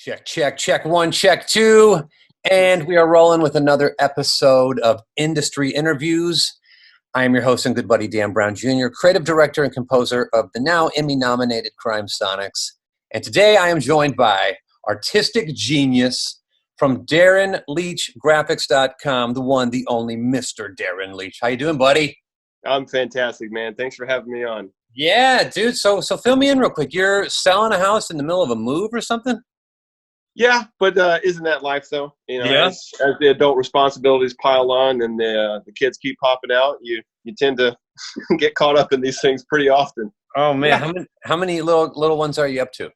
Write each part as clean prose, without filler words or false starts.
Check, check, check one, check two. And we are rolling with another episode of Industry Interviews. I am your host and good buddy, Dan Brown Jr., creative director and composer of the now Emmy-nominated CrimeSonics. And today I am joined by artistic genius from Darin Leach Graphics.com, the one, the only Mr. Darin Leach. How you doing, buddy? I'm fantastic, man. Thanks for having me on. Yeah, dude. So fill me in real quick. You're selling a house in the middle of a move or something? Yeah, but isn't that life, though? Yeah. As the adult responsibilities pile on and the kids keep popping out, you tend to get caught up in these things pretty often. Oh man, Yeah. how many little ones are you up to?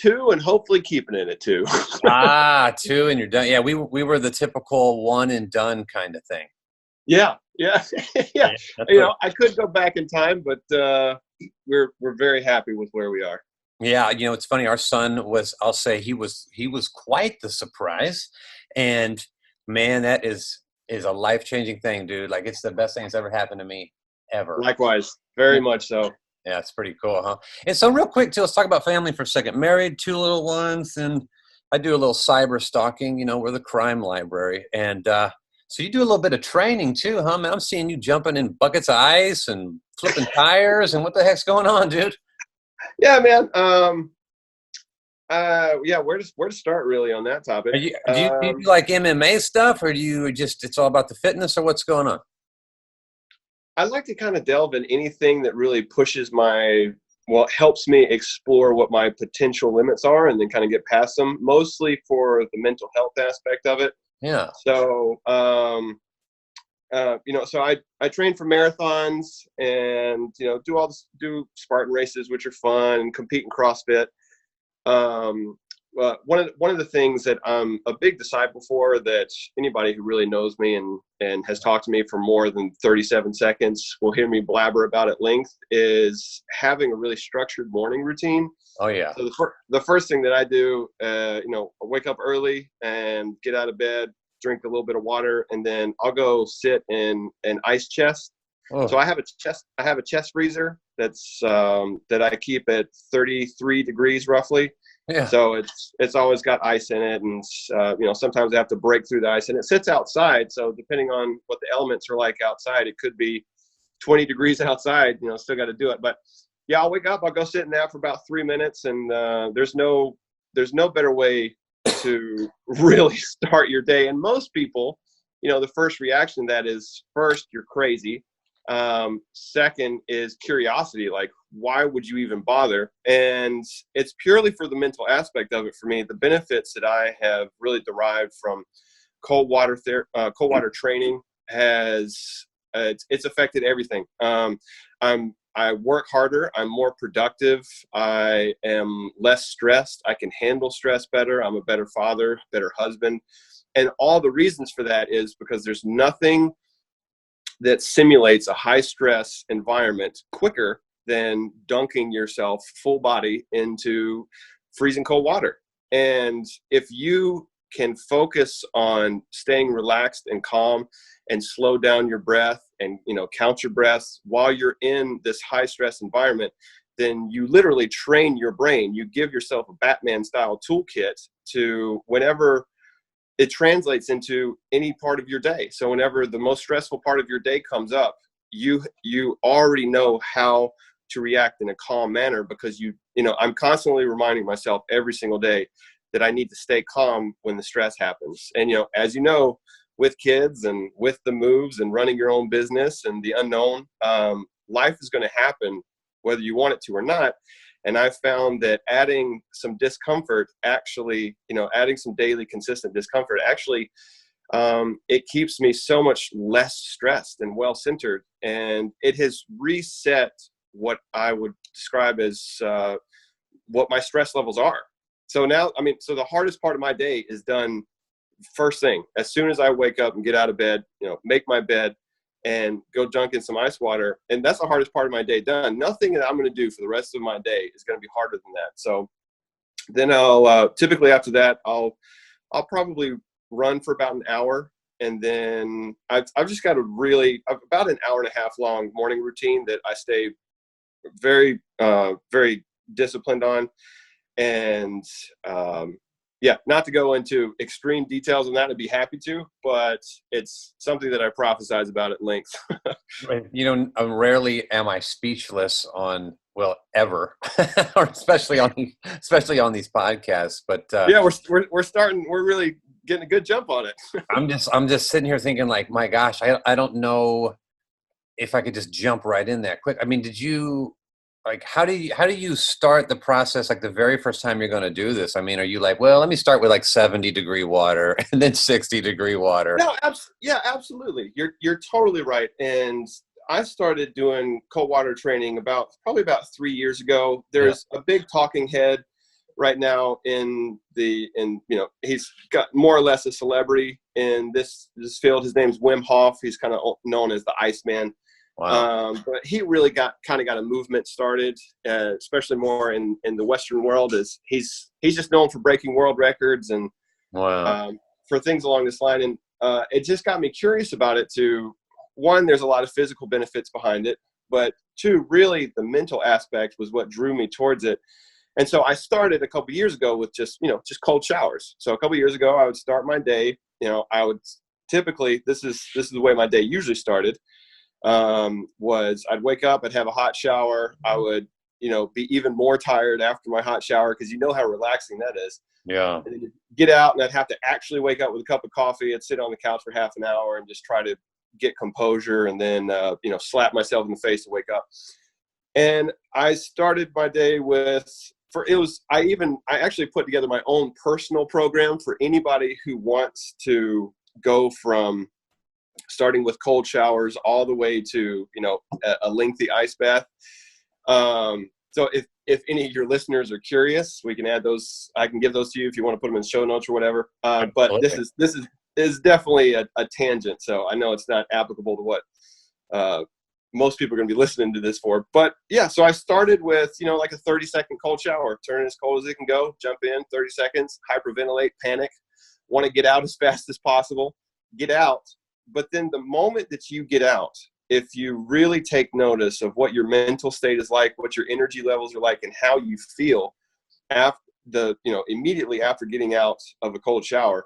2, and hopefully keeping it at 2. 2, and you're done. Yeah, we were the typical one and done kind of thing. Yeah. Yeah. I could go back in time, but we're very happy with where we are. Yeah, it's funny. Our son was, I'll say, he was quite the surprise, and man, that is a life-changing thing, dude. Like, it's the best thing that's ever happened to me ever. Likewise, very much so. Yeah, it's pretty cool, huh? And so, real quick, too, let's talk about family for a second. Married, 2 little ones, and I do a little cyber stalking. We're the crime library, and so you do a little bit of training too, huh, man? I'm seeing you jumping in buckets of ice and flipping tires, and what the heck's going on, dude? Yeah, man. Where to start really on that topic? Do you do like MMA stuff, or do you just, it's all about the fitness, or what's going on? I like to kind of delve in anything that really pushes helps me explore what my potential limits are and then kind of get past them, mostly for the mental health aspect of it. Yeah. So, so I train for marathons and, do Spartan races, which are fun, and compete in CrossFit. One of the things that I'm a big disciple for, that anybody who really knows me and has talked to me for more than 37 seconds will hear me blabber about at length, is having a really structured morning routine. Oh yeah. So the first thing that I do, I wake up early and get out of bed, drink a little bit of water, and then I'll go sit in an ice chest. Oh. So I have a chest freezer that's that I keep at 33 degrees roughly. Yeah. So it's always got ice in it, and sometimes I have to break through the ice, and it sits outside. So depending on what the elements are like outside, it could be 20 degrees outside. Still got to do it. But yeah, I'll wake up, I'll go sit in that for about 3 minutes, and there's no better way to really start your day. And most people, the first reaction to that is, first, you're crazy. Second is curiosity, like, why would you even bother? And it's purely for the mental aspect of it for me. The benefits that I have really derived from cold water training has it's affected everything. I work harder. I'm more productive. I am less stressed. I can handle stress better. I'm a better father, better husband. And all the reasons for that is because there's nothing that simulates a high stress environment quicker than dunking yourself full body into freezing cold water. And if you can focus on staying relaxed and calm and slow down your breath and, count your breaths while you're in this high stress environment, then you literally train your brain. You give yourself a Batman style toolkit to whenever it translates into any part of your day. So whenever the most stressful part of your day comes up, you already know how to react in a calm manner, because I'm constantly reminding myself every single day that I need to stay calm when the stress happens. And, as you know, with kids and with the moves and running your own business and the unknown, life is going to happen whether you want it to or not. And I found that adding some discomfort, actually, adding some daily consistent discomfort, actually, it keeps me so much less stressed and well-centered. And it has reset what I would describe as what my stress levels are. So now, so the hardest part of my day is done first thing. As soon as I wake up and get out of bed, make my bed and go dunk in some ice water. And that's the hardest part of my day done. Nothing that I'm going to do for the rest of my day is going to be harder than that. So then I'll typically after that, I'll probably run for about an hour. And then I've just got about an hour and a half long morning routine that I stay very, very disciplined on. And yeah, not to go into extreme details on that, I'd be happy to, but it's something that I prophesize about at length. Rarely am I speechless on, well, ever, or especially on these podcasts. But yeah, we're starting. We're really getting a good jump on it. I'm just sitting here thinking, like, my gosh, I don't know if I could just jump right in that quick. I mean, did you, like, how do you start the process, like the very first time you're going to do this? I mean, are you like, well, let me start with like 70-degree water and then 60-degree water? No, yeah, absolutely. You're totally right. And I started doing cold water training probably about 3 years ago. There's a big talking head right now he's got more or less a celebrity in this field. His name's Wim Hof. He's kind of known as the Iceman. Wow. But he really got a movement started, especially more in the Western world. Is he's just known for breaking world records and Wow. For things along this line. And it just got me curious about it. One, there's a lot of physical benefits behind it, but two, really the mental aspect was what drew me towards it. And so I started a couple years ago with just cold showers. So a couple years ago, I would start my day. I would typically, this is the way my day usually started. Was I'd wake up, I'd have a hot shower. I would, be even more tired after my hot shower because you know how relaxing that is. Yeah. And then get out, and I'd have to actually wake up with a cup of coffee. I'd sit on the couch for half an hour and just try to get composure, and then slap myself in the face to wake up. And I started my day I actually put together my own personal program for anybody who wants to go from starting with cold showers all the way to, a lengthy ice bath. So if any of your listeners are curious, we can add those. I can give those to you if you want to put them in show notes or whatever. But this is definitely a tangent. So I know it's not applicable to what most people are going to be listening to this for. But yeah, so I started with, like a 30-second cold shower, turn as cold as it can go, jump in 30 seconds, hyperventilate, panic, want to get out as fast as possible, get out. But then the moment that you get out, if you really take notice of what your mental state is like, what your energy levels are like, and how you feel immediately after getting out of a cold shower,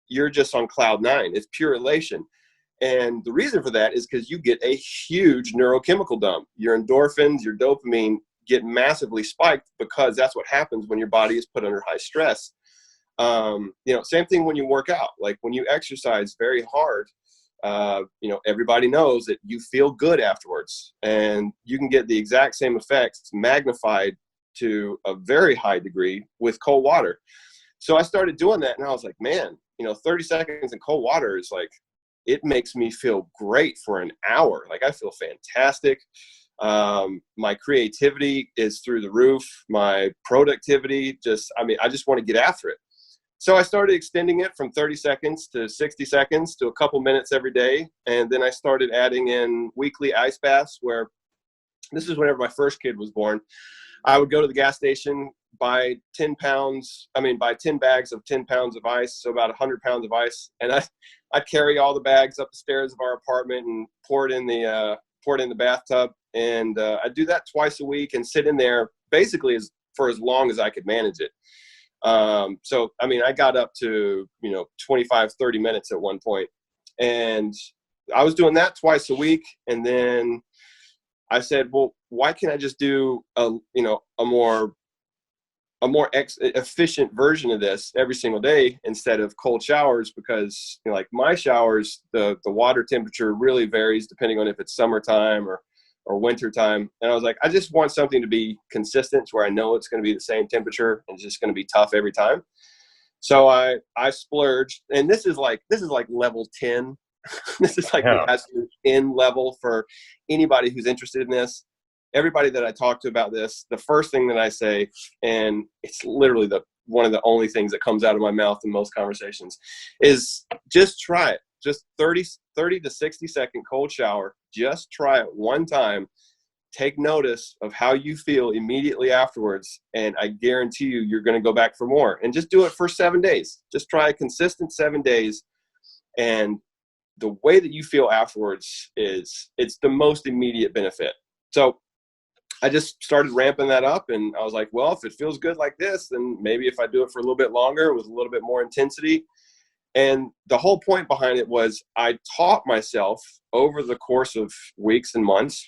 you're just on cloud nine. It's pure elation. And the reason for that is because you get a huge neurochemical dump. Your endorphins, your dopamine get massively spiked because that's what happens when your body is put under high stress. Same thing when you work out. Like when you exercise very hard, everybody knows that you feel good afterwards, and you can get the exact same effects magnified to a very high degree with cold water. So I started doing that, and I was like, man, 30 seconds in cold water is like, it makes me feel great for an hour. Like I feel fantastic. My creativity is through the roof. My productivity I just want to get after it. So I started extending it from 30 seconds to 60 seconds to a couple minutes every day. And then I started adding in weekly ice baths, where this is whenever my first kid was born. I would go to the gas station, buy 10 bags of 10 pounds of ice, so about 100 pounds of ice. And I'd carry all the bags up the stairs of our apartment and pour it in the bathtub. And I'd do that twice a week and sit in there basically for as long as I could manage it. I got up to, 25, 30 minutes at one point, and I was doing that twice a week. And then I said, well, why can't I just do a more efficient version of this every single day instead of cold showers? Because like my showers, the water temperature really varies depending on if it's summertime or winter time. And I was like, I just want something to be consistent to where I know it's going to be the same temperature and it's just going to be tough every time. So I splurged, and this is like level 10. This is like the absolute end level for anybody who's interested in this. Everybody that I talk to about this, the first thing that I say, and it's literally one of the only things that comes out of my mouth in most conversations, is just try it. Just 30 to 60 second cold shower. Just try it one time. Take notice of how you feel immediately afterwards, and I guarantee you're going to go back for more. And just do it for 7 days. Just try a consistent 7 days, and the way that you feel afterwards it's the most immediate benefit. So I just started ramping that up, and I was like, well, if it feels good like this, then maybe if I do it for a little bit longer with a little bit more intensity. And the whole point behind it was I taught myself over the course of weeks and months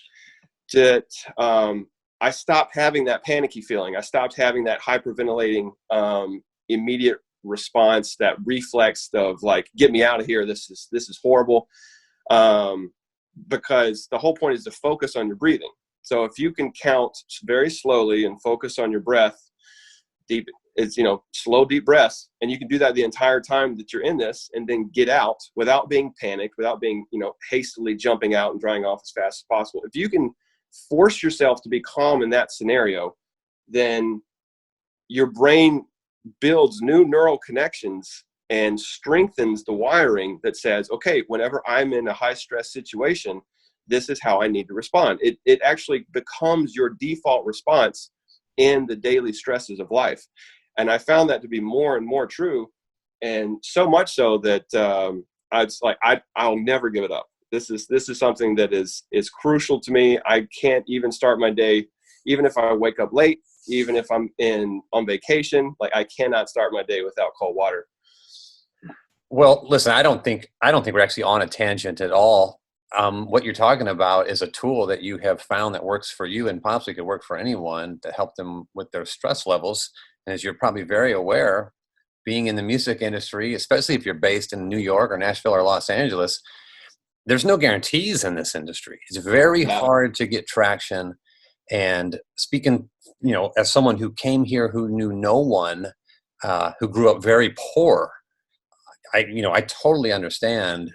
that I stopped having that panicky feeling. I stopped having that hyperventilating immediate response, that reflex of like, get me out of here. This is horrible. Because the whole point is to focus on your breathing. So if you can count very slowly and focus on your breath, deep, it's, slow, deep breaths. And you can do that the entire time that you're in this, and then get out without being panicked, without being, hastily jumping out and drying off as fast as possible. If you can force yourself to be calm in that scenario, then your brain builds new neural connections and strengthens the wiring that says, okay, whenever I'm in a high stress situation, this is how I need to respond. It actually becomes your default response in the daily stresses of life. And I found that to be more and more true. And so much so that I'll never give it up. This is something that is crucial to me. I can't even start my day, even if I wake up late, even if I'm on vacation, like I cannot start my day without cold water. Well, listen, I don't think we're actually on a tangent at all. What you're talking about is a tool that you have found that works for you and possibly could work for anyone to help them with their stress levels. And as you're probably very aware, being in the music industry, especially if you're based in New York or Nashville or Los Angeles, there's no guarantees in this industry. It's very hard to get traction. And speaking, as someone who came here who knew no one, who grew up very poor, I totally understand,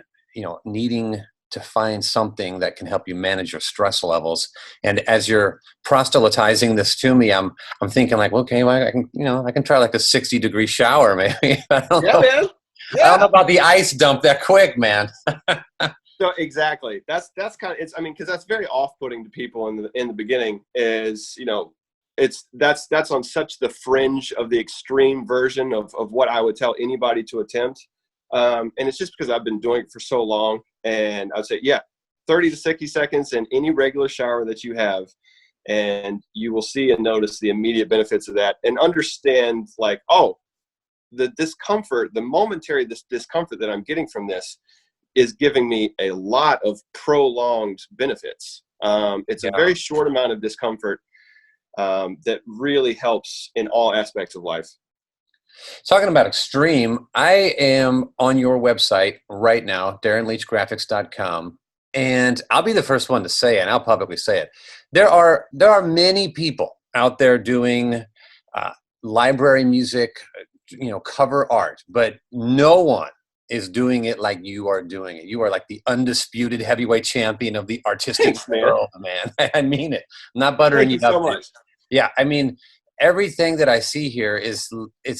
needing to find something that can help you manage your stress levels. And as you're proselytizing this to me, I'm thinking like, okay, well, I can try like a 60-degree shower, maybe. I don't know. Man. Yeah. I don't know about the ice dump that quick, man. So exactly. That's kind of, because that's very off-putting to people in the beginning. Is that's on such the fringe of the extreme version of what I would tell anybody to attempt. And it's just because I've been doing it for so long. And I'd say, 30 to 60 seconds in any regular shower that you have, and you will see and notice the immediate benefits of that, and understand like, the discomfort, the momentary discomfort that I'm getting from this is giving me a lot of prolonged benefits. It's a very short amount of discomfort that really helps in all aspects of life. Talking about extreme, I am on your website right now, DarinLeachGraphics.com, and I'll be the first one to say it, and I'll publicly say it. There are many people out there doing library music, cover art, but no one is doing it like you are doing it. You are like the undisputed heavyweight champion of the artistic world, man. I mean it. I'm not buttering you up. Thank you so much. Yeah, I mean, everything that I see here it's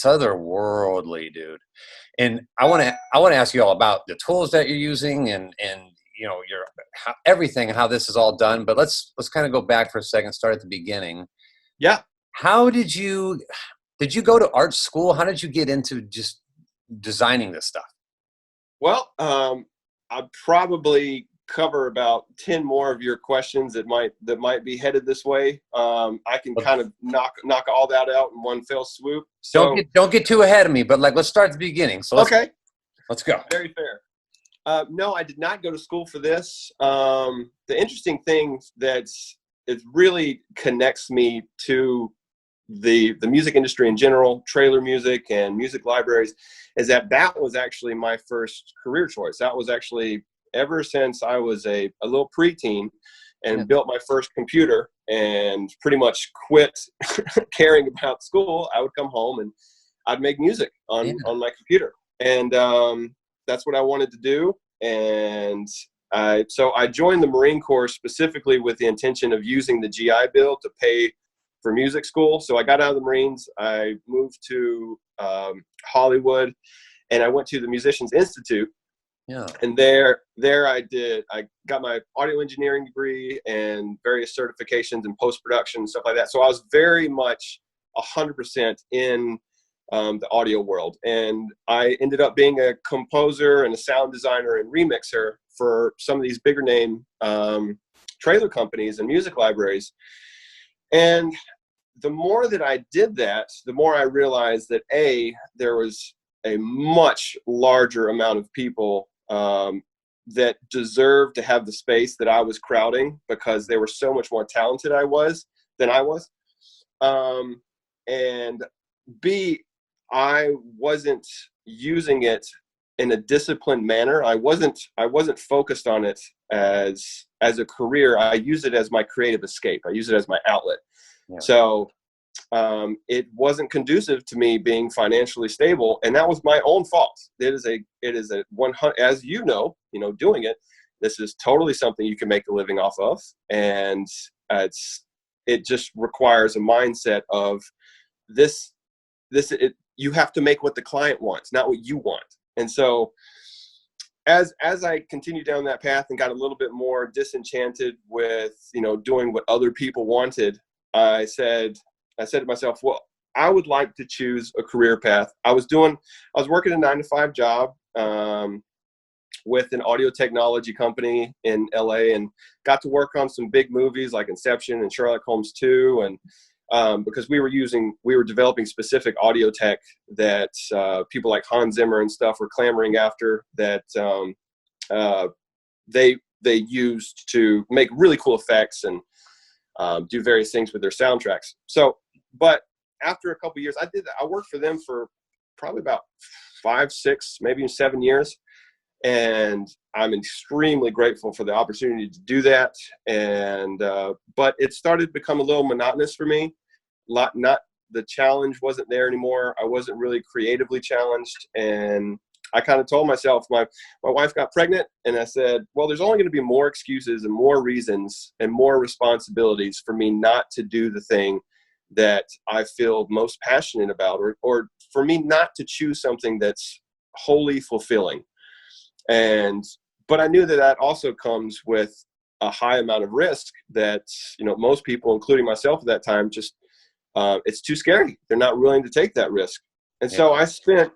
otherworldly, dude. And I want to ask you all about the tools that you're using and everything, how this is all done. But let's kind of go back for a second, start at the beginning. Yeah. How did you go to art school? How did you get into just designing this stuff? Well, I'd probably cover about 10 more of your questions that might be headed this way. I can kind of knock all that out in one fell swoop. So don't get too ahead of me, but let's start at the beginning. So let's go. Very fair. No, I did not go to school for this. The interesting thing it really connects me to the music industry in general, trailer music and music libraries, is that was actually my first career choice. That was actually ever since I was a little preteen and built my first computer and pretty much quit caring about school. I would come home and I'd make music on my computer. And that's what I wanted to do. And so I joined the Marine Corps specifically with the intention of using the GI Bill to pay for music school. So I got out of the Marines. I moved to Hollywood, and I went to the Musicians Institute. Yeah. And there I got my audio engineering degree and various certifications in post-production and stuff like that. So I was very much 100% in the audio world. And I ended up being a composer and a sound designer and remixer for some of these bigger name trailer companies and music libraries. And the more that I did that, the more I realized that there was a much larger amount of people that deserved to have the space that I was crowding, because they were so much more talented than I was. And B, I wasn't using it in a disciplined manner. I wasn't focused on it as a career. I use it as my creative escape. I use it as my outlet. Yeah. So it wasn't conducive to me being financially stable, and that was my own fault. It is a 100, as you know, doing it. This is totally something you can make a living off of, and it just requires a mindset of this. You have to make what the client wants, not what you want. And so, as I continued down that path and got a little bit more disenchanted with doing what other people wanted, I said to myself, well, I would like to choose a career path. I was working a 9-to-5 job with an audio technology company in LA, and got to work on some big movies like Inception and Sherlock Holmes 2. And because we were developing specific audio tech that people like Hans Zimmer and stuff were clamoring after, that they used to make really cool effects and do various things with their soundtracks. So, but after a couple of years, I worked for them for probably about 5, 6, maybe even 7 years. And I'm extremely grateful for the opportunity to do that. And, but it started to become a little monotonous for me. The challenge wasn't there anymore. I wasn't really creatively challenged. And I kind of told myself, my wife got pregnant, and I said, well, there's only going to be more excuses and more reasons and more responsibilities for me not to do the thing that I feel most passionate about, or for me not to choose something that's wholly fulfilling. But I knew that also comes with a high amount of risk that, most people, including myself at that time, just, it's too scary. They're not willing to take that risk. And so I spent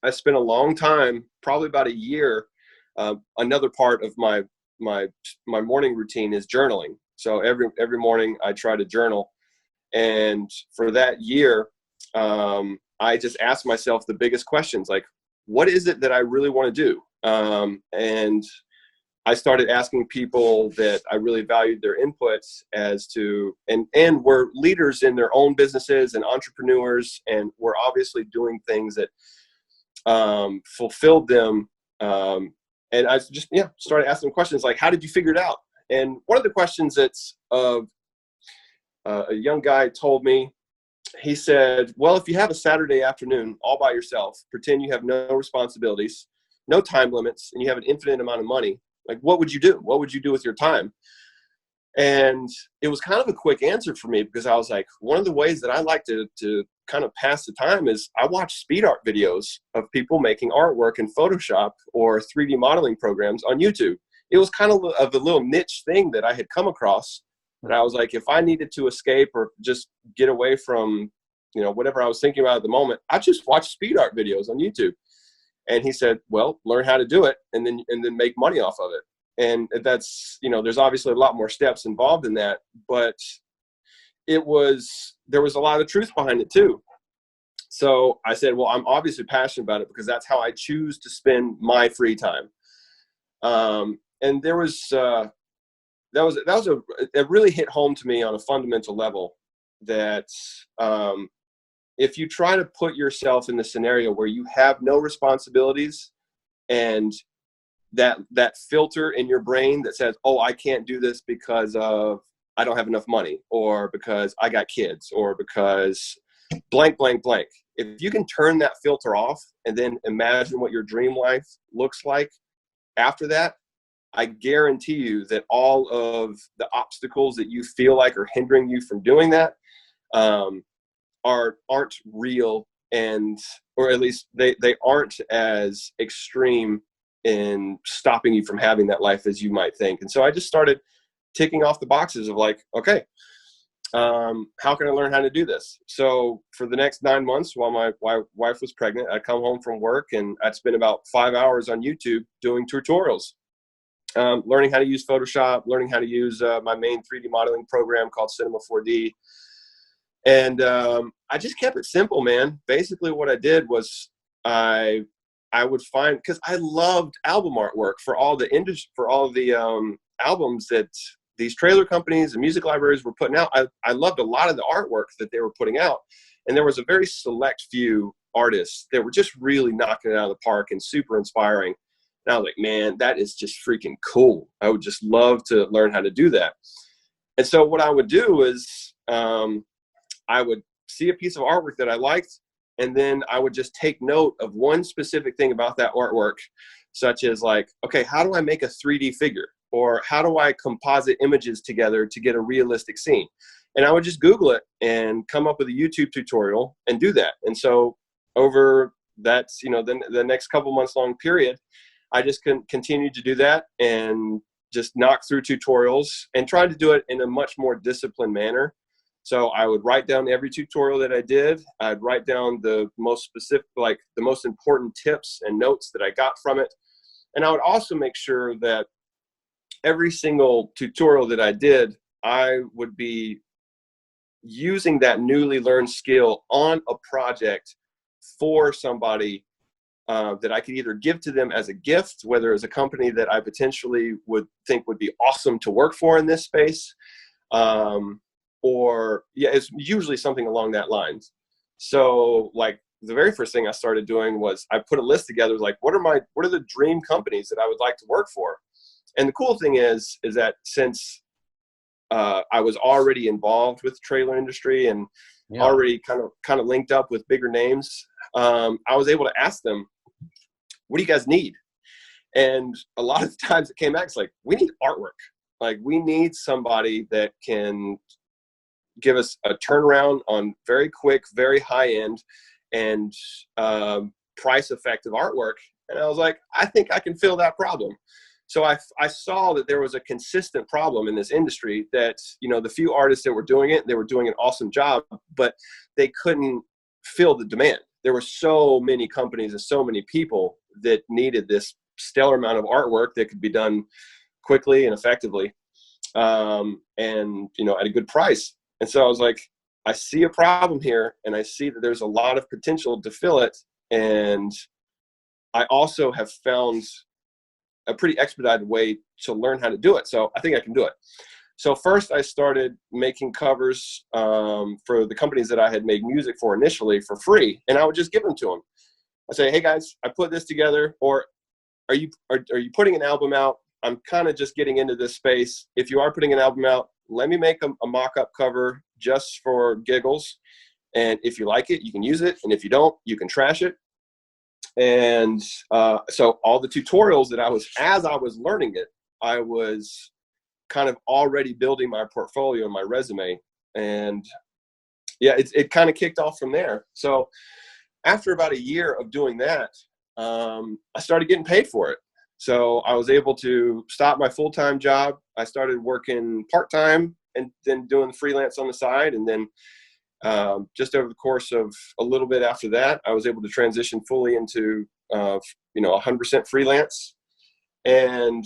a long time, probably about a year. Another part of my morning routine is journaling. So every morning I try to journal. And for that year, I just asked myself the biggest questions, like, what is it that I really want to do? And I started asking people that I really valued their inputs as to, and were leaders in their own businesses and entrepreneurs, and were obviously doing things that fulfilled them. And I just, started asking them questions like, how did you figure it out? And one of the questions that's a young guy told me, he said, well, if you have a Saturday afternoon all by yourself, pretend you have no responsibilities, no time limits, and you have an infinite amount of money, like, what would you do? What would you do with your time? And it was kind of a quick answer for me, because I was like, one of the ways that I like to kind of pass the time is I watch speed art videos of people making artwork in Photoshop or 3D modeling programs on YouTube. It was kind of a little niche thing that I had come across. And I was like, if I needed to escape or just get away from, whatever I was thinking about at the moment, I just watch speed art videos on YouTube. And he said, well, learn how to do it and then make money off of it. And that's, there's obviously a lot more steps involved in that, but there was a lot of truth behind it too. So I said, well, I'm obviously passionate about it because that's how I choose to spend my free time. And there was, it really hit home to me on a fundamental level that if you try to put yourself in the scenario where you have no responsibilities, and that filter in your brain that says, oh, I can't do this because I don't have enough money, or because I got kids, or because blank, blank, blank. If you can turn that filter off and then imagine what your dream life looks like after that, I guarantee you that all of the obstacles that you feel like are hindering you from doing that aren't real, or at least they aren't as extreme in stopping you from having that life as you might think. And so I just started ticking off the boxes of like, okay, how can I learn how to do this? So for the next 9 months while my wife was pregnant, I'd come home from work and I'd spend about 5 hours on YouTube doing tutorials. learning how to use Photoshop, learning how to use my main 3D modeling program called Cinema 4D. And I just kept it simple, man. Basically what I did was I would find, because I loved album artwork for all the albums that these trailer companies and music libraries were putting out. I loved a lot of the artwork that they were putting out. And there was a very select few artists that were just really knocking it out of the park and super inspiring. And I was like, man, that is just freaking cool. I would just love to learn how to do that. And so what I would do is I would see a piece of artwork that I liked, and then I would just take note of one specific thing about that artwork, such as like, okay, how do I make a 3D figure? Or how do I composite images together to get a realistic scene? And I would just Google it and come up with a YouTube tutorial and do that. And so over that's, the next couple months long period, I just continued to do that and just knock through tutorials and try to do it in a much more disciplined manner. So I would write down every tutorial that I did. I'd write down the most specific, like the most important tips and notes that I got from it. And I would also make sure that every single tutorial that I did, I would be using that newly learned skill on a project for somebody that I could either give to them as a gift, whether it's a company that I potentially would think would be awesome to work for in this space, or it's usually something along that lines. So like the very first thing I started doing was I put a list together, like what are the dream companies that I would like to work for? And the cool thing is that since I was already involved with the trailer industry and already kind of linked up with bigger names, I was able to ask them, what do you guys need? And a lot of times it came back, it's like, we need artwork. Like we need somebody that can give us a turnaround on very quick, very high end and price effective artwork. And I was like, I think I can fill that problem. So I saw that there was a consistent problem in this industry that, the few artists that were doing it, they were doing an awesome job, but they couldn't fill the demand. There were so many companies and so many people that needed this stellar amount of artwork that could be done quickly and effectively, and, at a good price. And so I was like, I see a problem here and I see that there's a lot of potential to fill it. And I also have found a pretty expedited way to learn how to do it. So I think I can do it. So first I started making covers for the companies that I had made music for initially for free. And I would just give them to them. I say, hey guys, I put this together, or are you putting an album out? I'm kind of just getting into this space. If you are putting an album out, let me make a mock-up cover just for giggles. And if you like it, you can use it. And if you don't, you can trash it. And so all the tutorials that as I was learning it, I was kind of already building my portfolio and my resume. And yeah, it kind of kicked off from there. So after about a year of doing that, I started getting paid for it. So I was able to stop my full-time job. I started working part-time and then doing freelance on the side. And then just over the course of a little bit after that, I was able to transition fully into 100% freelance. And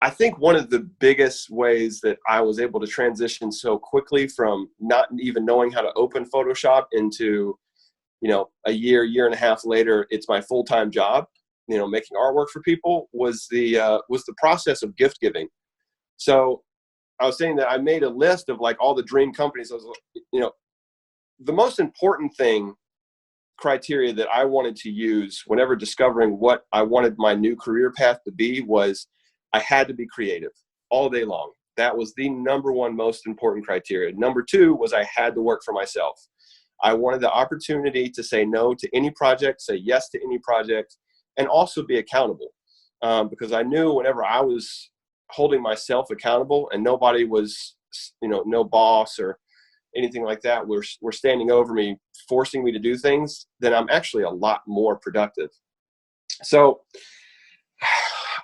I think one of the biggest ways that I was able to transition so quickly from not even knowing how to open Photoshop into, a year and a half later, it's my full-time job, making artwork for people, was the process of gift giving. So I was saying that I made a list of like all the dream companies. I was, the most important criteria that I wanted to use whenever discovering what I wanted my new career path to be was I had to be creative all day long. That was the number one most important criteria. Number two was I had to work for myself. I wanted the opportunity to say no to any project, say yes to any project, and also be accountable. Because I knew whenever I was holding myself accountable and nobody was, no boss or anything like that, were standing over me, forcing me to do things, then I'm actually a lot more productive. So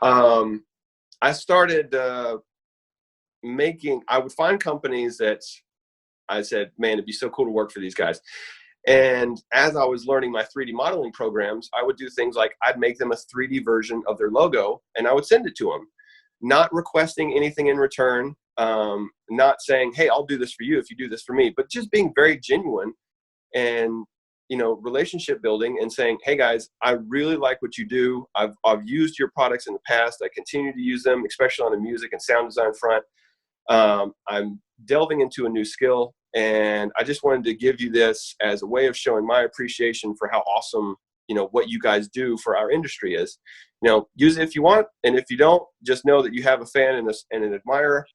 I started I would find companies that I said, man, it'd be so cool to work for these guys. And as I was learning my 3D modeling programs, I would do things like I'd make them a 3D version of their logo and I would send it to them. not requesting anything in return, not saying, hey, I'll do this for you if you do this for me, but just being very genuine and, you know, relationship building and saying, hey guys, I really like what you do. I've used your products in the past. I continue to use them, especially on the music and sound design front. I'm delving into a new skill, and I just wanted to give you this as a way of showing my appreciation for how awesome, you know, what you guys do for our industry is. You know, use it if you want, and if you don't, just know that you have a fan and an admirer.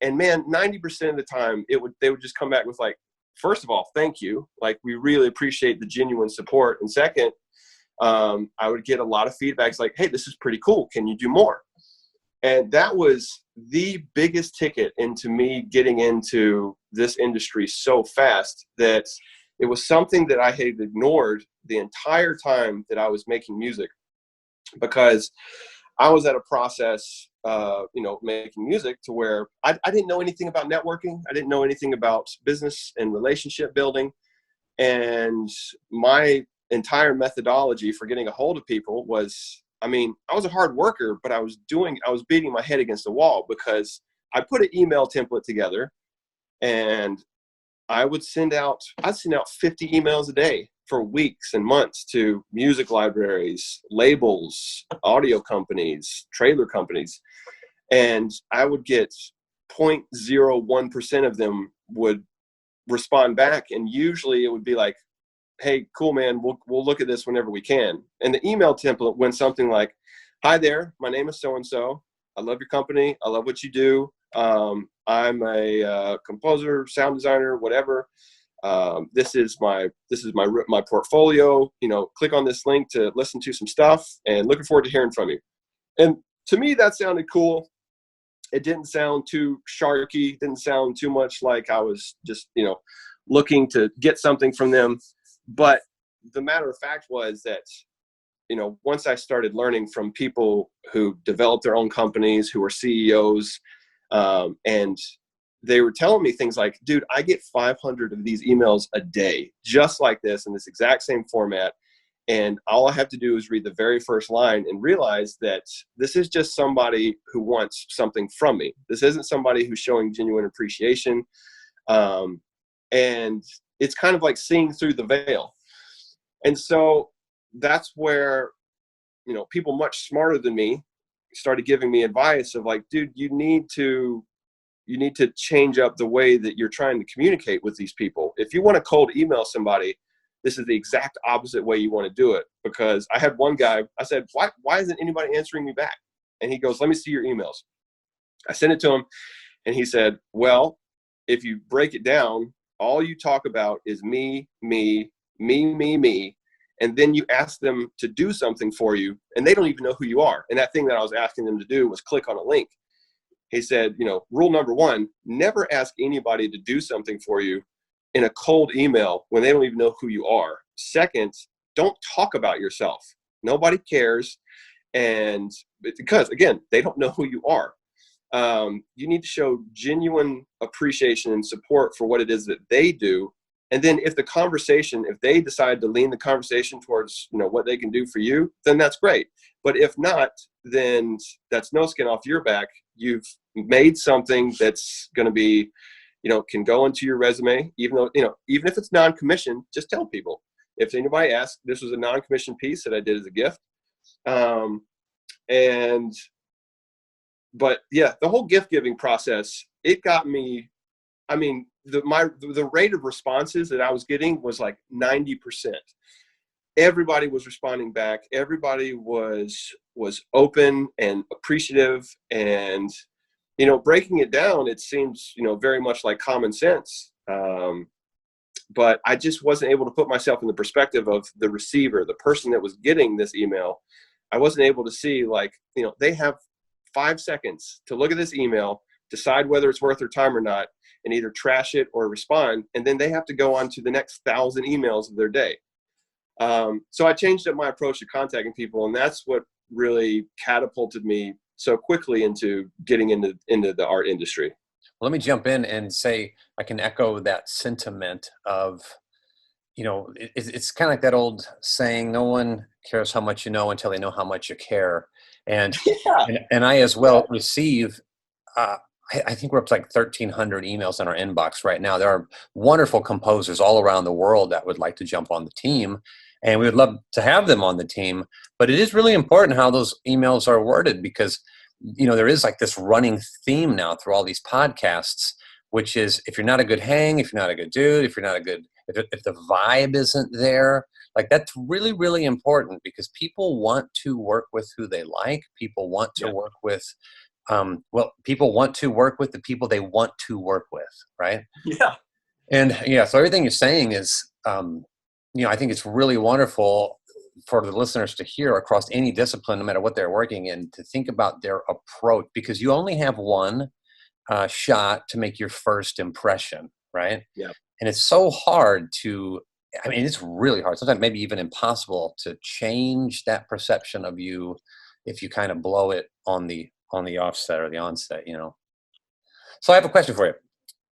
And man, 90% of the time, they would just come back with like, first of all, thank you. Like, we really appreciate the genuine support. And second, I would get a lot of feedbacks like, hey, this is pretty cool. Can you do more? And that was the biggest ticket into me getting into this industry so fast, that it was something that I had ignored the entire time that I was making music, because I was at a process, you know, making music to where I didn't know anything about networking. I didn't know anything about business and relationship building. And my entire methodology for getting a hold of people was, I mean, I was a hard worker, but I was beating my head against the wall, because I put an email template together, and I'd send out 50 emails a day for weeks and months to music libraries, labels, audio companies, trailer companies. And I would get 0.01% of them would respond back. And usually it would be like, hey, cool, man, we'll look at this whenever we can. And the email template went something like, hi there, my name is so-and-so. I love your company. I love what you do. I'm a composer, sound designer, whatever. This is my portfolio. You know, click on this link to listen to some stuff, and looking forward to hearing from you. And to me, that sounded cool. It didn't sound too sharky. Didn't sound too much like I was just, you know, looking to get something from them. But the matter of fact was that, you know, once I started learning from people who developed their own companies, who are CEOs, and they were telling me things like, dude, I get 500 of these emails a day, just like this, in this exact same format. And all I have to do is read the very first line and realize that this is just somebody who wants something from me. This isn't somebody who's showing genuine appreciation. And it's kind of like seeing through the veil. And so that's where, you know, people much smarter than me started giving me advice of like, dude, you need to change up the way that you're trying to communicate with these people. If you want to cold email somebody, this is the exact opposite way you want to do it. Because I had one guy, I said, why isn't anybody answering me back? And he goes, let me see your emails. I sent it to him, and he said, well, if you break it down, all you talk about is me, and then you ask them to do something for you, and they don't even know who you are. And that thing that I was asking them to do was click on a link. He said, you know, rule number 1, never ask anybody to do something for you in a cold email when they don't even know who you are. Second, don't talk about yourself. Nobody cares. And because, again, they don't know who you are. You need to show genuine appreciation and support for what it is that they do. And then if they decide to lean the conversation towards, you know, what they can do for you, then that's great. But if not, then that's no skin off your back. You've made something that's going to be, you know, can go into your resume, even if it's non-commissioned, just tell people. If anybody asks, this was a non-commissioned piece that I did as a gift. But yeah, the whole gift giving process, it got me, I mean, the rate of responses that I was getting was like 90%. Everybody was responding back. Everybody was open and appreciative. And, you know, breaking it down, it seems, you know, very much like common sense. But I just wasn't able to put myself in the perspective of the receiver, the person that was getting this email. I wasn't able to see, like, you know, they have 5 seconds to look at this email, decide whether it's worth their time or not, and either trash it or respond. And then they have to go on to the next 1,000 emails of their day. So I changed up my approach to contacting people, and that's what really catapulted me so quickly into getting into the art industry. Well, let me jump in and say I can echo that sentiment of, you know, it's kind of like that old saying, no one cares how much you know until they know how much you care. And Yeah. and I as well receive. Uh, I think we're up to like 1,300 emails in our inbox right now. There are wonderful composers all around the world that would like to jump on the team, and we would love to have them on the team. But it is really important how those emails are worded, because there is like this running theme now through all these podcasts, which is, if you're not a good hang, if you're not a good dude, if you're not a good, if the vibe isn't there, like that's really, really important, because people want to work with who they like. People want to work with, people want to work with the people they want to work with, right? Yeah. And so everything you're saying is, I think it's really wonderful for the listeners to hear across any discipline, no matter what they're working in, to think about their approach, because you only have one shot to make your first impression, right? Yeah. And it's so hard it's really hard, sometimes maybe even impossible, to change that perception of you if you kind of blow it on the offset or the onset, So I have a question for you.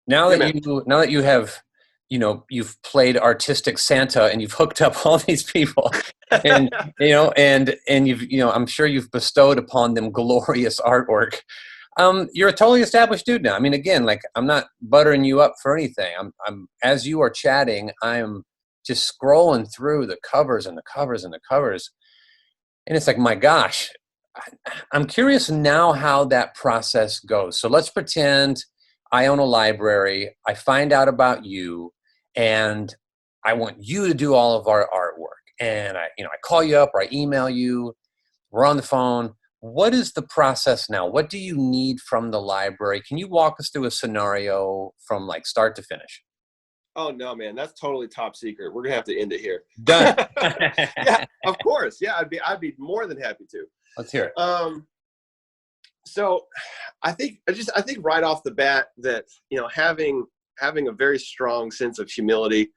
Now that you have, you've played artistic Santa and you've hooked up all these people, and and you've, I'm sure you've bestowed upon them glorious artwork. You're a totally established dude now. I mean, again, like, I'm not buttering you up for anything. I'm as you are chatting, I'm just scrolling through the covers and the covers and the covers, and it's like, my gosh, I'm curious now how that process goes. So let's pretend I own a library. I find out about you, and I want you to do all of our artwork. And I call you up or I email you. We're on the phone. What is the process now? What do you need from the library? Can you walk us through a scenario from like start to finish? Oh no, man, that's totally top secret. We're gonna have to end it here. Done. Yeah, of course. Yeah, I'd be more than happy to. Let's hear it. So I think right off the bat that, having a very strong sense of humility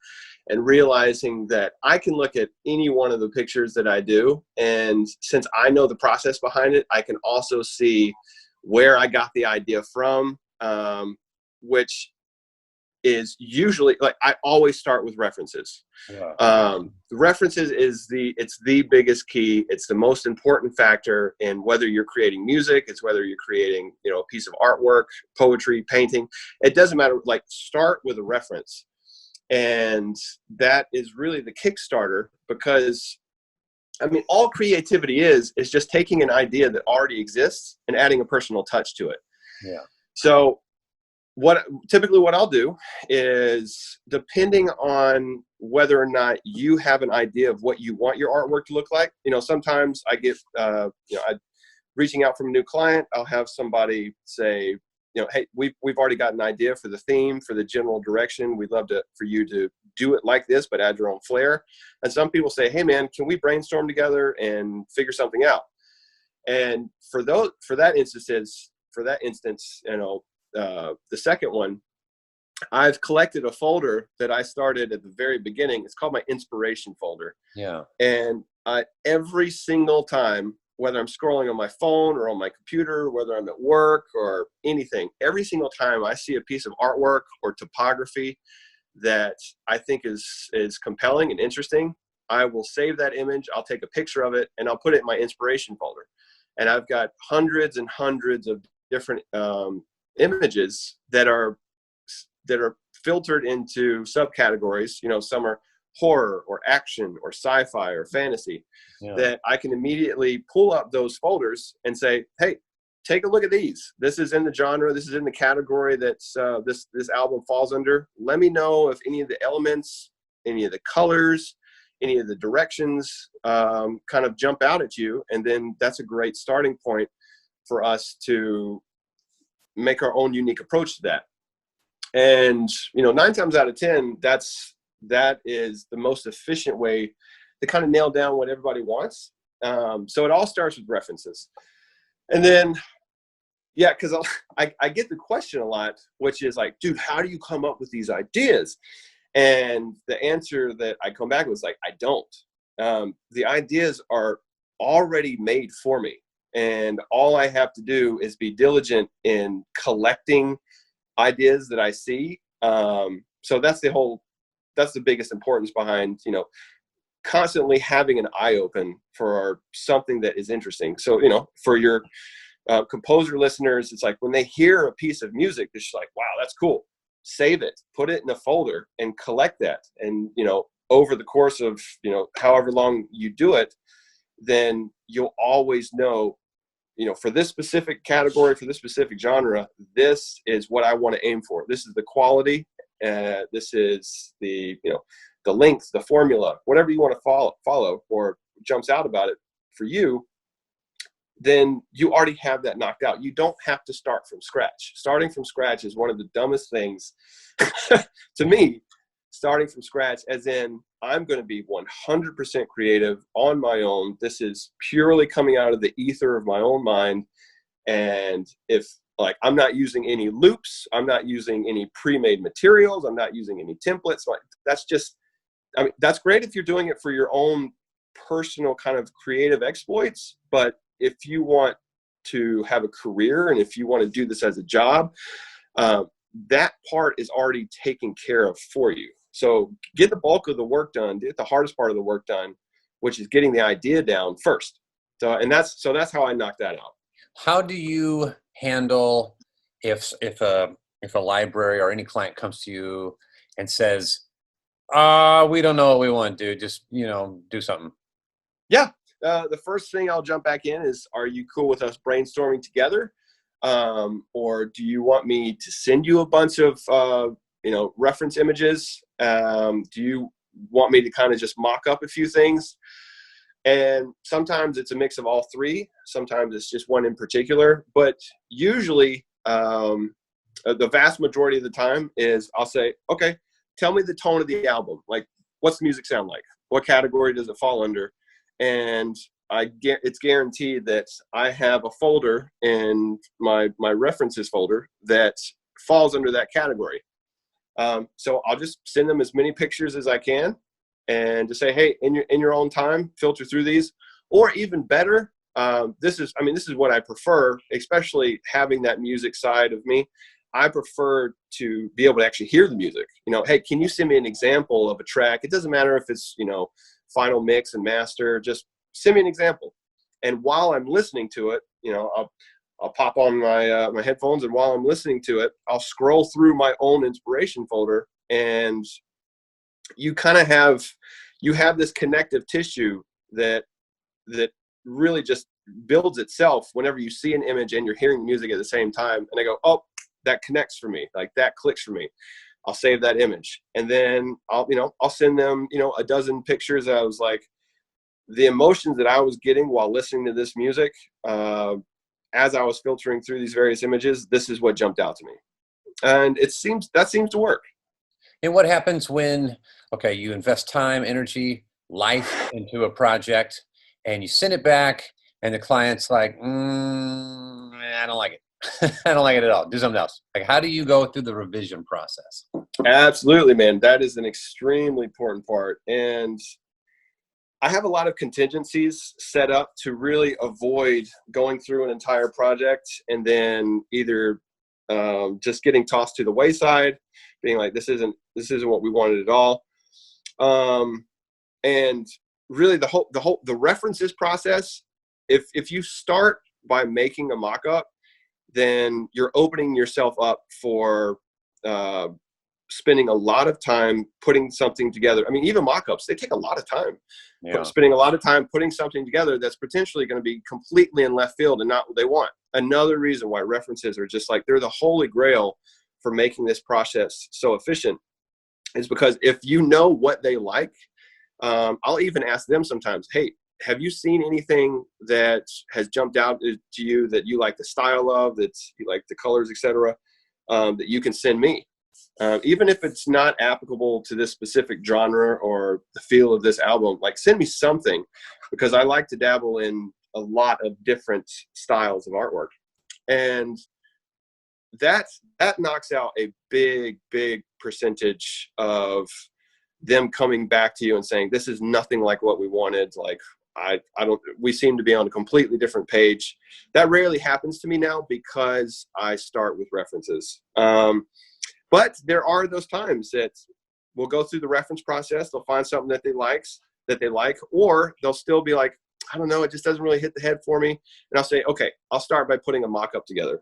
and realizing that I can look at any one of the pictures that I do, and since I know the process behind it, I can also see where I got the idea from, which is usually, like, I always start with references. Yeah. The references it's the biggest key. It's the most important factor in whether you're creating music. It's whether you're creating, a piece of artwork, poetry, painting. It doesn't matter. Like, start with a reference. And that is really the Kickstarter, because all creativity is just taking an idea that already exists and adding a personal touch to it. Yeah. So typically what I'll do is, depending on whether or not you have an idea of what you want your artwork to look like, sometimes I get, reaching out from a new client, I'll have somebody say, hey, we've already got an idea for the theme, for the general direction. We'd love for you to do it like this, but add your own flair. And some people say, hey man, can we brainstorm together and figure something out? And for that instance, the second one, I've collected a folder that I started at the very beginning. It's called my inspiration folder. Yeah. And every single time, whether I'm scrolling on my phone or on my computer, whether I'm at work or anything, every single time I see a piece of artwork or topography that I think is compelling and interesting, I will save that image. I'll take a picture of it and I'll put it in my inspiration folder. And I've got hundreds and hundreds of different images that are filtered into subcategories. Some are horror or action or sci-fi or fantasy, that I can immediately pull up those folders and say, hey, take a look at these. This is in the genre. This is in the category that's this album falls under. Let me know if any of the elements, any of the colors, any of the directions kind of jump out at you. And then that's a great starting point for us to make our own unique approach to that. And 9 times out of 10, that is the most efficient way to kind of nail down what everybody wants. So it all starts with references. And then, because I get the question a lot, which is like, dude, how do you come up with these ideas? And the answer that I come back with is like, I don't. The ideas are already made for me. And all I have to do is be diligent in collecting ideas that I see. So that's the biggest importance behind, constantly having an eye open for something that is interesting. So, you know, for your composer listeners, it's like when they hear a piece of music, it's just like, wow, that's cool. Save it, put it in a folder and collect that. And, you know, over the course of, you know, however long you do it, then you'll always know, you know, for this specific category, for this specific genre, this is what I want to aim for. This is the quality. This is the, you know, the length, the formula, whatever you want to follow or jumps out about it for you, then you already have that knocked out. You don't have to start from scratch. Starting from scratch is one of the dumbest things to me. Starting from scratch, as in, I'm going to be 100% creative on my own. This is purely coming out of the ether of my own mind. And if, like, I'm not using any loops, I'm not using any pre-made materials, I'm not using any templates. Like, that's just, I mean, that's great if you're doing it for your own personal kind of creative exploits. But if you want to have a career and if you want to do this as a job, that part is already taken care of for you. So get the bulk of the work done, get the hardest part of the work done, which is getting the idea down first. So that's how I knock that out. How do you handle if a library or any client comes to you and says, we don't know what we want to do, just, you know, do something? Yeah. The first thing I'll jump back in is, are you cool with us brainstorming together? Or do you want me to send you a bunch of, you know, reference images? Do you want me to kind of just mock up a few things? And sometimes it's a mix of all three. Sometimes it's just one in particular. But usually, the vast majority of the time is I'll say, okay, tell me the tone of the album. Like, what's the music sound like? What category does it fall under? And it's guaranteed that I have a folder in my references folder that falls under that category. So I'll just send them as many pictures as I can and just say, hey, in your own time, filter through these. Or even better, this is what I prefer, especially having that music side of me. I prefer to be able to actually hear the music. You know, hey, can you send me an example of a track? It doesn't matter if it's, you know, final mix and master, just send me an example. And while I'm listening to it, you know, I'll pop on my my headphones, and while I'm listening to it, I'll scroll through my own inspiration folder, and you kind of have this connective tissue that really just builds itself whenever you see an image and you're hearing music at the same time. And I go, oh, that connects for me, like that clicks for me. I'll save that image, and then I'll send them, you know, a dozen pictures. I was like, the emotions that I was getting while listening to this music, as I was filtering through these various images, this is what jumped out to me. And that seems to work. And what happens when, okay, you invest time, energy, life into a project, and you send it back, and the client's like, I don't like it. I don't like it at all. Do something else. Like, how do you go through the revision process? Absolutely, man. That is an extremely important part. And I have a lot of contingencies set up to really avoid going through an entire project and then either just getting tossed to the wayside, being like, this isn't what we wanted at all. And really the references process, if you start by making a mock-up, then you're opening yourself up for spending a lot of time putting something together. I mean, even mock-ups, they take a lot of time. Yeah. Spending a lot of time putting something together that's potentially going to be completely in left field and not what they want. Another reason why references are just like, they're the holy grail for making this process so efficient is because if you know what they like, I'll even ask them sometimes, hey, have you seen anything that has jumped out to you that you like the style of, that you like the colors, etc., that you can send me? Even if it's not applicable to this specific genre or the feel of this album, like, send me something, because I like to dabble in a lot of different styles of artwork. And that knocks out a big percentage of them coming back to you and saying, this is nothing like what we wanted. Like, we seem to be on a completely different page. That rarely happens to me now because I start with references. But there are those times that we'll go through the reference process. They'll find something that they like. that they like, or they'll still be like, I don't know, it just doesn't really hit the head for me. And I'll say, okay, I'll start by putting a mock-up together.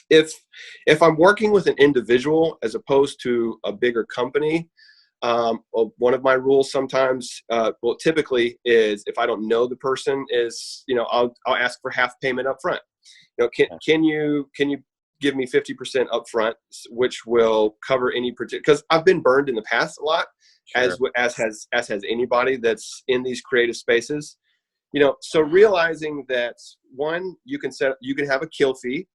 If I'm working with an individual as opposed to a bigger company, one of my rules sometimes, typically is if I don't know the person is, I'll ask for half payment up front. Can you give me 50% up front, which will cover any particular, because I've been burned in the past a lot, sure, as has anybody that's in these creative spaces. So realizing that, one, you can have a kill fee.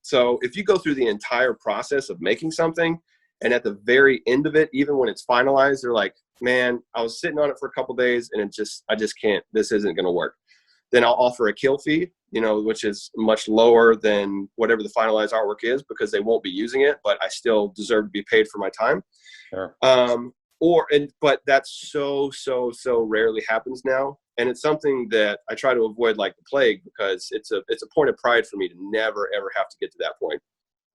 So if you go through the entire process of making something, and at the very end of it, even when it's finalized, they're like, man, I was sitting on it for a couple of days and I just can't, this isn't going to work. Then I'll offer a kill fee, which is much lower than whatever the finalized artwork is, because they won't be using it, but I still deserve to be paid for my time. Sure. But that's so rarely happens now. And it's something that I try to avoid like the plague, because it's a point of pride for me to never, ever have to get to that point.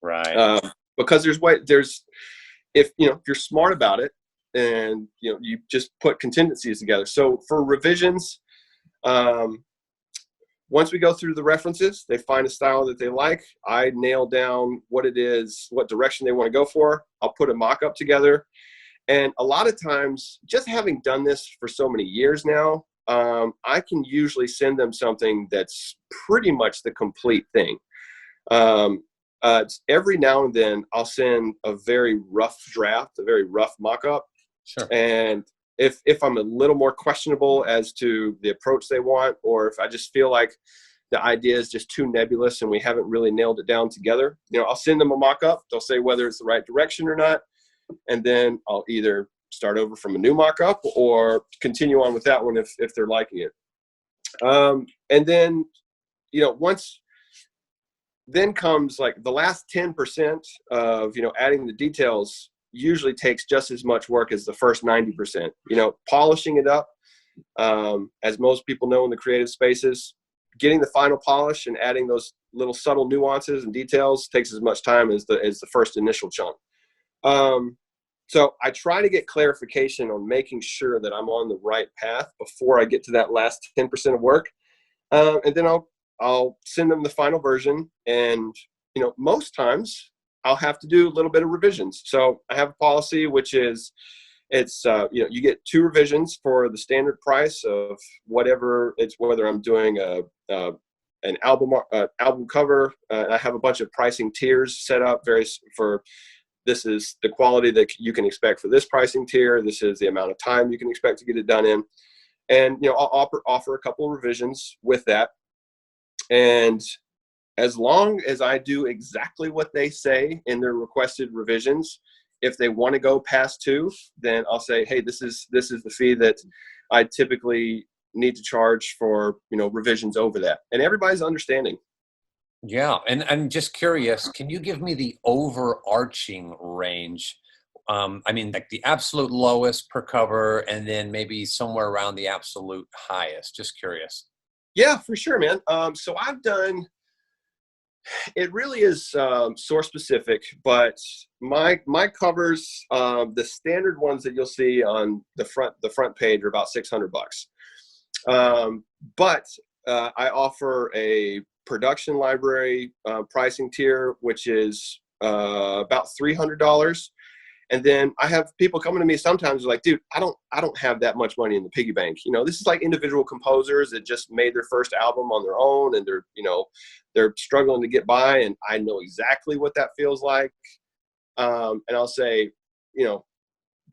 Right. Because if you're smart about it, and, you just put contingencies together. So for revisions, once we go through the references, they find a style that they like. I nail down what it is, what direction they want to go for. I'll put a mock-up together. And a lot of times, just having done this for so many years now, I can usually send them something that's pretty much the complete thing. Every now and then, I'll send a very rough draft, a very rough mock-up. Sure. And if I'm a little more questionable as to the approach they want, or if I just feel like the idea is just too nebulous and we haven't really nailed it down together, I'll send them a mock-up. They'll say whether it's the right direction or not. And then I'll either start over from a new mock-up or continue on with that one if they're liking it. And then, then comes like the last 10% of, adding the details usually takes just as much work as the first 90%. Polishing it up, as most people know in the creative spaces, getting the final polish and adding those little subtle nuances and details takes as much time as the first initial chunk. So I try to get clarification on making sure that I'm on the right path before I get to that last 10% of work. And then I'll send them the final version. And, most times I'll have to do a little bit of revisions. So I have a policy, which is you get 2 revisions for the standard price of whatever it's, whether I'm doing an album cover. I have a bunch of pricing tiers set up this is the quality that you can expect for this pricing tier. This is the amount of time you can expect to get it done in. And, I'll offer a couple of revisions with that. And as long as I do exactly what they say in their requested revisions, if they want to go past 2, then I'll say, hey, this is the fee that I typically need to charge for, revisions over that. And everybody's understanding. Yeah. And I'm just curious, can you give me the overarching range? Like the absolute lowest per cover, and then maybe somewhere around the absolute highest. Just curious. Yeah, for sure, man. So I've done, it really is source specific, but my covers, the standard ones that you'll see on the front page are about $600. But I offer a production library pricing tier, which is about $300. And then I have people coming to me sometimes like, dude, I don't have that much money in the piggy bank. This is like individual composers that just made their first album on their own, and they're struggling to get by. And I know exactly what that feels like. And I'll say,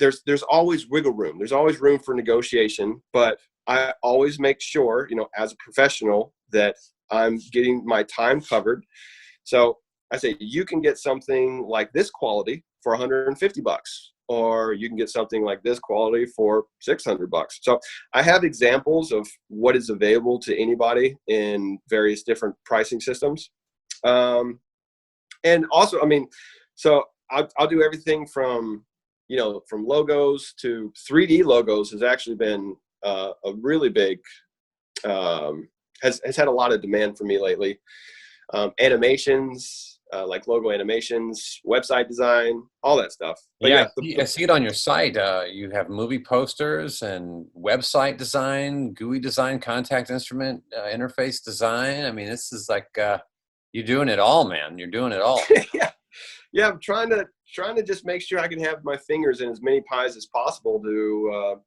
there's always wiggle room. There's always room for negotiation, but I always make sure, as a professional, that I'm getting my time covered. So I say, you can get something like this quality for $150, or you can get something like this quality for $600. So I have examples of what is available to anybody in various different pricing systems. And also, so I'll do everything from logos to 3D logos has actually been a really big, has had a lot of demand for me lately. Animations, like logo animations, website design, all that stuff. But yeah, yeah, I see it on your site. You have movie posters and website design, GUI design, contact instrument interface design. I mean, this is like you're doing it all, man. You're doing it all. yeah, yeah. I'm trying to just make sure I can have my fingers in as many pies as possible. To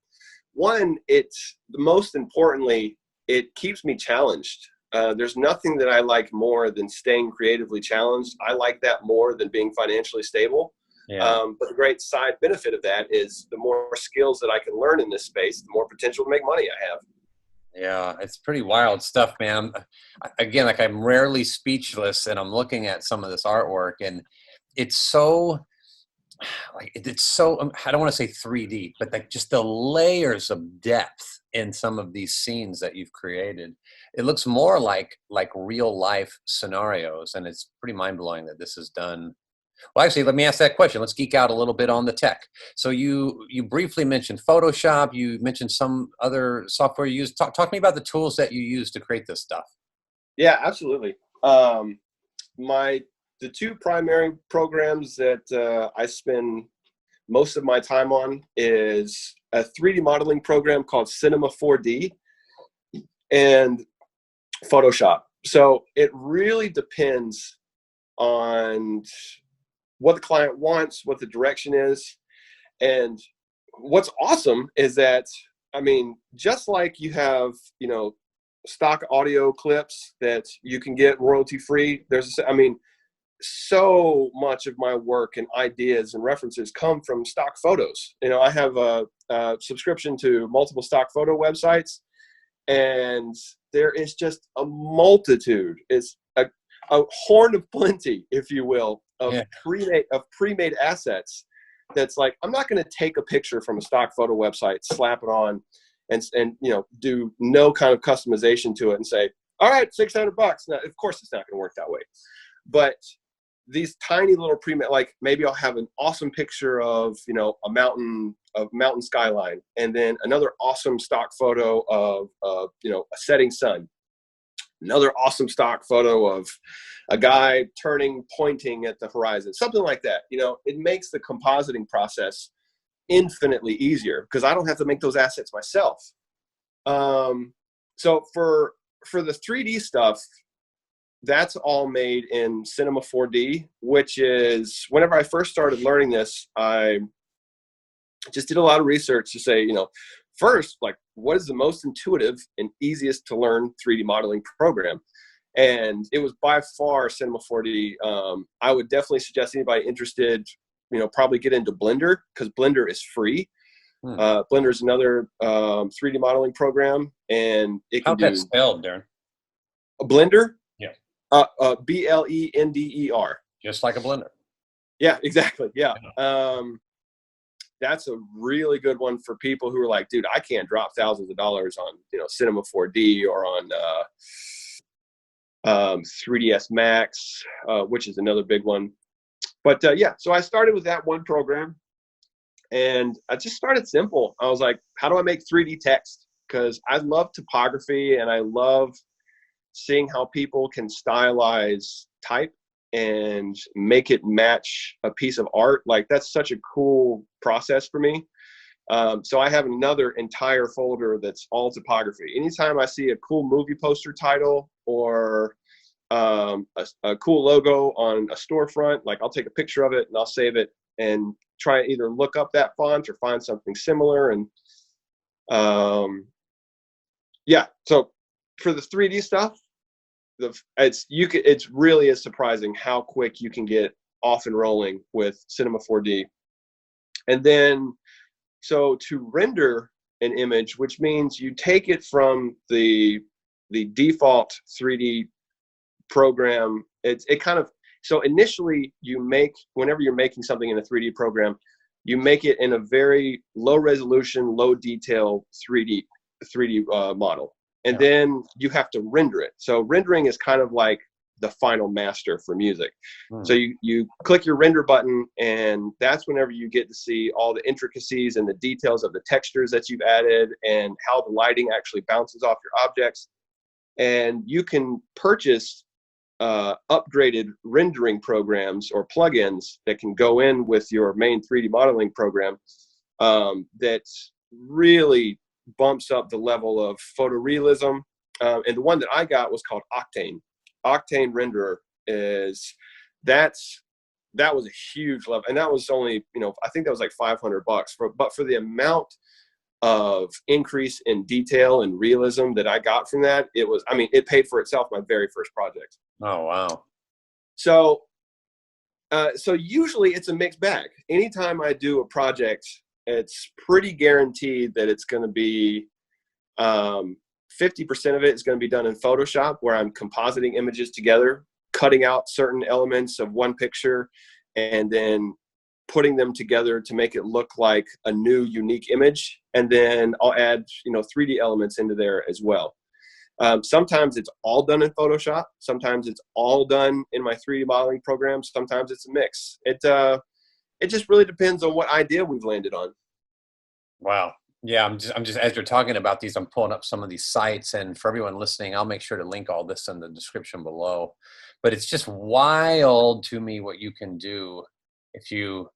one, it's most importantly, it keeps me challenged. There's nothing that I like more than staying creatively challenged. I like that more than being financially stable. Yeah. But the great side benefit of that is the more skills that I can learn in this space, the more potential to make money I have. Yeah, it's pretty wild stuff, man. Again, like I'm rarely speechless, and I'm looking at some of this artwork, and it's so like it's so I don't want to say 3D, but like just the layers of depth in some of these scenes that you've created. It looks more like real life scenarios, and it's pretty mind blowing that this is done. Well, actually, let me ask that question. Let's geek out a little bit on the tech. So you briefly mentioned Photoshop. You mentioned some other software you use. Talk to me about the tools that you use to create this stuff. Yeah, absolutely. The two primary programs that I spend most of my time on is a 3D modeling program called Cinema 4D and Photoshop. So it really depends on what the client wants, what the direction is. And what's awesome is that, I mean, just like you have, stock audio clips that you can get royalty free, so much of my work and ideas and references come from stock photos. I have a subscription to multiple stock photo websites, and there is just a multitude. It's a horn of plenty, if you will, of pre-made assets. That's like, I'm not going to take a picture from a stock photo website, slap it on, and do no kind of customization to it and say, all right, $600. Now, of course, it's not going to work that way. But these tiny little pre-made, like maybe I'll have an awesome picture of a mountain skyline, and then another awesome stock photo of a setting sun, another awesome stock photo of a guy pointing at the horizon, something like that. It makes the compositing process infinitely easier because I don't have to make those assets myself. So for the 3D stuff, that's all made in Cinema 4D, which is, whenever I first started learning this, I just did a lot of research to say, first, like, what is the most intuitive and easiest to learn 3D modeling program? And it was by far Cinema 4D. I would definitely suggest anybody interested, probably get into Blender, because Blender is free. Blender is another 3D modeling program, and it can do. How's that spelled, Darin? Blender? Yeah. Blender. Just like a blender. Yeah, exactly. Yeah. That's a really good one for people who are like, dude, I can't drop thousands of dollars on, Cinema 4D or on 3ds Max, which is another big one. But yeah, so I started with that one program, and I just started simple. I was like, how do I make 3D text? Because I love typography, and I love seeing how people can stylize type and make it match a piece of art. Like, that's such a cool process for me. So I have another entire folder that's all typography. Anytime I see a cool movie poster title or a cool logo on a storefront, like, I'll take a picture of it and I'll save it and try and either look up that font or find something similar. And yeah, so for the 3D stuff, it's really is surprising how quick you can get off and rolling with Cinema 4D. And then, so to render an image, which means you take it from the default 3D program, so initially whenever you're making something in a 3D program, you make it in a very low resolution, low detail 3D model. And then you have to render it. So rendering is kind of like the final master for music. So you click your render button, and that's whenever you get to see all the intricacies and the details of the textures that you've added and how the lighting actually bounces off your objects. And you can purchase upgraded rendering programs or plugins that can go in with your main 3D modeling program that really bumps up the level of photorealism. And the one that I got was called Octane. Octane Renderer that was a huge level, and that was only, I think that was like $500 but for the amount of increase in detail and realism that I got from that, it paid for itself my very first project. Oh, wow. So usually it's a mixed bag. Anytime I do a project, it's pretty guaranteed that it's going to be 50% of it is going to be done in Photoshop, where I'm compositing images together, cutting out certain elements of one picture, and then putting them together to make it look like a new, unique image. And then I'll add, 3D elements into there as well. Sometimes it's all done in Photoshop. Sometimes it's all done in my 3D modeling program. Sometimes it's a mix. It just really depends on what idea we've landed on. Wow. Yeah, I'm just as you're talking about these, I'm pulling up some of these sites, and for everyone listening, I'll make sure to link all this in the description below. But it's just wild to me what you can do if you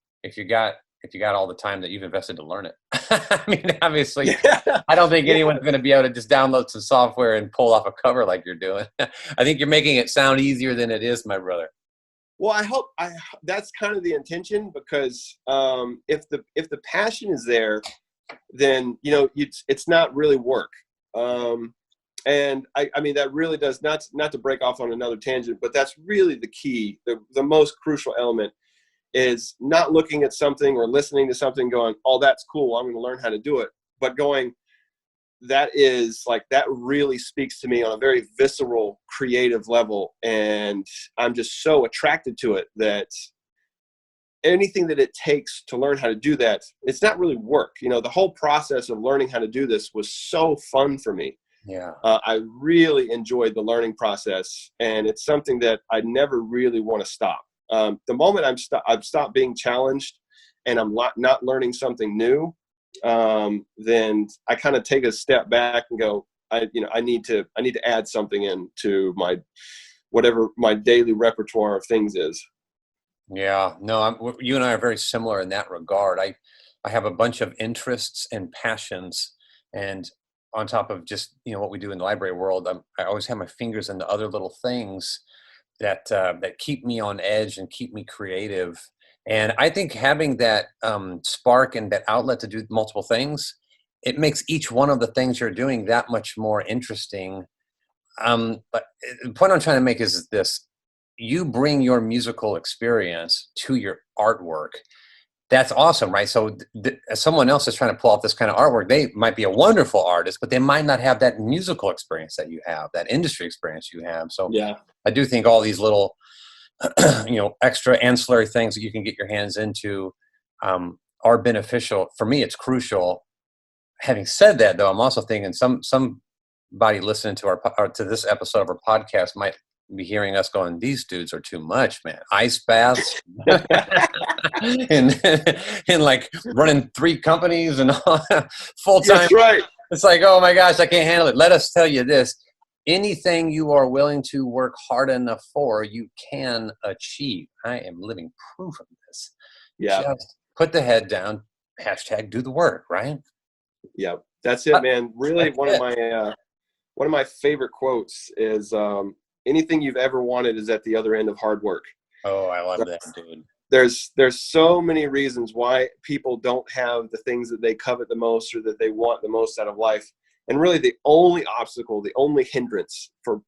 got all the time that you've invested to learn it. I mean, obviously, yeah. I don't think anyone's going to be able to just download some software and pull off a cover like you're doing. I think you're making it sound easier than it is, my brother. Well, I hope that's kind of the intention, because if the passion is there, then it's not really work. And I mean, that really does not to break off on another tangent, but that's really the key. The most crucial element is not looking at something or listening to something going, oh, that's cool, I'm going to learn how to do it. But going, that really speaks to me on a very visceral, creative level. And I'm just so attracted to it that anything that it takes to learn how to do that, it's not really work. The whole process of learning how to do this was so fun for me. Yeah. I really enjoyed the learning process, and it's something that I never really want to stop. The moment I've stopped being challenged and I'm not learning something new, then I kind of take a step back and go, I need to add something into whatever my daily repertoire of things is. Yeah, no, you and I are very similar in that regard. I have a bunch of interests and passions, and on top of just what we do in the library world, I always have my fingers into other little things that keep me on edge and keep me creative. And I think having that spark and that outlet to do multiple things, it makes each one of the things you're doing that much more interesting. But the point I'm trying to make is this: you bring your musical experience to your artwork. That's awesome, right? So someone else is trying to pull off this kind of artwork. They might be a wonderful artist, but they might not have that musical experience that you have, that industry experience you have. So yeah, I do think all these little, extra ancillary things that you can get your hands into are beneficial. For me, it's crucial. Having said that, though, I'm also thinking somebody listening to to this episode of our podcast might be hearing us going, these dudes are too much, man. Ice baths and like running 3 companies and full time. That's right. It's like, oh my gosh, I can't handle it. Let us tell you this: anything you are willing to work hard enough for, you can achieve. I am living proof of this. Yeah. Just put the head down. # do the work. Right. Yeah, that's it, man. Really, one of my favorite quotes is, anything you've ever wanted is at the other end of hard work. Oh, I love that, dude. There's so many reasons why people don't have the things that they covet the most or that they want the most out of life. And really the only obstacle, the only hindrance for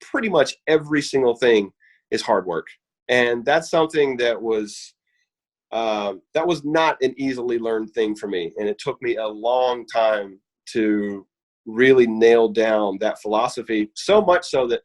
pretty much every single thing is hard work. And that's something that was not an easily learned thing for me. And it took me a long time to really nail down that philosophy, so much so that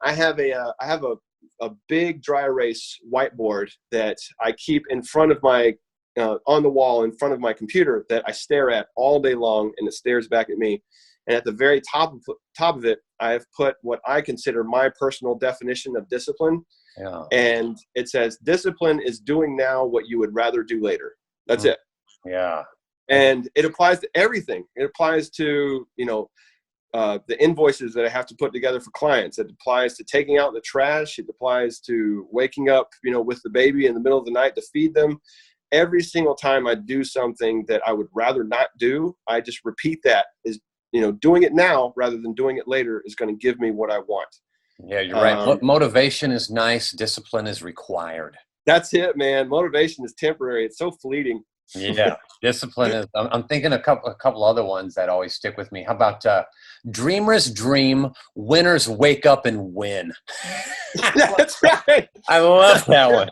I have a big dry erase whiteboard that I keep in front of my on the wall in front of my computer that I stare at all day long, and it stares back at me. And at the very top of it, I have put what I consider my personal definition of discipline. Yeah. And it says, discipline is doing now what you would rather do later. That's it. Yeah. And it applies to everything. It applies to, the invoices that I have to put together for clients. It applies to taking out the trash. It applies to waking up, with the baby in the middle of the night to feed them. Every single time I do something that I would rather not do, I just repeat that is, doing it now rather than doing it later is going to give me what I want. Yeah, you're right. Motivation is nice. Discipline is required. That's it, man. Motivation is temporary. It's so fleeting. Yeah, discipline is. I'm thinking a couple other ones that always stick with me. How about dreamers dream, winners wake up and win? That's right. I love that one.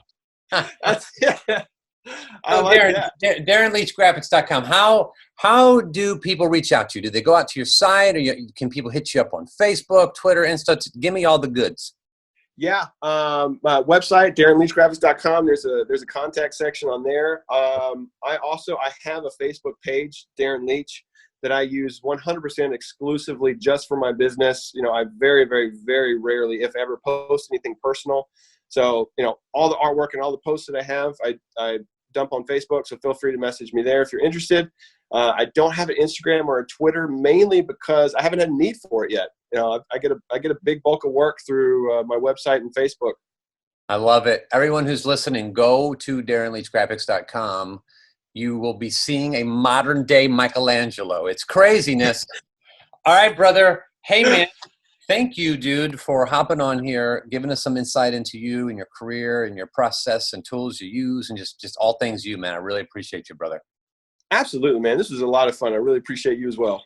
I like that. DarinLeachGraphics.com. How do people reach out to you? Do they go out to your site, or can people hit you up on Facebook, Twitter, Insta? Give me all the goods. Yeah, my website, DarinLeachGraphics.com. There's a contact section on there. I have a Facebook page, Darin Leach, that I use 100% exclusively just for my business. I very, very, very rarely, if ever, post anything personal. So, all the artwork and all the posts that I have, I dump on Facebook. So feel free to message me there if you're interested. I don't have an Instagram or a Twitter, mainly because I haven't had a need for it yet. I get a big bulk of work through my website and Facebook. I love it. Everyone who's listening, go to DarinLeachGraphics.com. You will be seeing a modern day Michelangelo. It's craziness. All right, brother. Hey, man. Thank you, dude, for hopping on here, giving us some insight into you and your career and your process and tools you use, and just all things you, man. I really appreciate you, brother. Absolutely, man. This was a lot of fun. I really appreciate you as well.